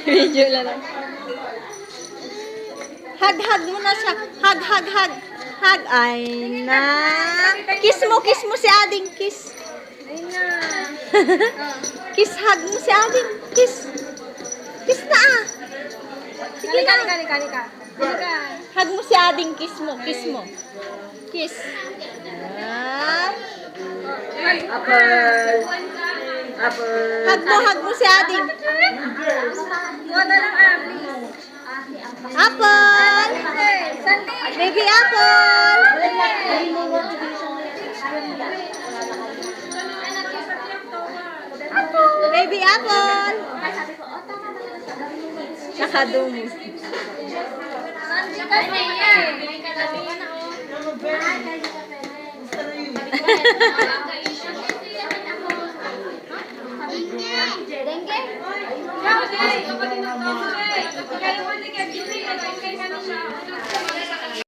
Video lang. Hug muna siya. Hug. Hug. Ay na. Kiss mo si Ading. Kiss. Ay na. Kiss, hug mo si Ading. Kiss. Kiss na ah. Sige na. Halika. Hug mo si Ading. Kiss mo. Kiss. Ah. Hug mo si Ading. Wala lang please. Apple. Baby Apple. Baby Apple. Nakadumi. Dengge.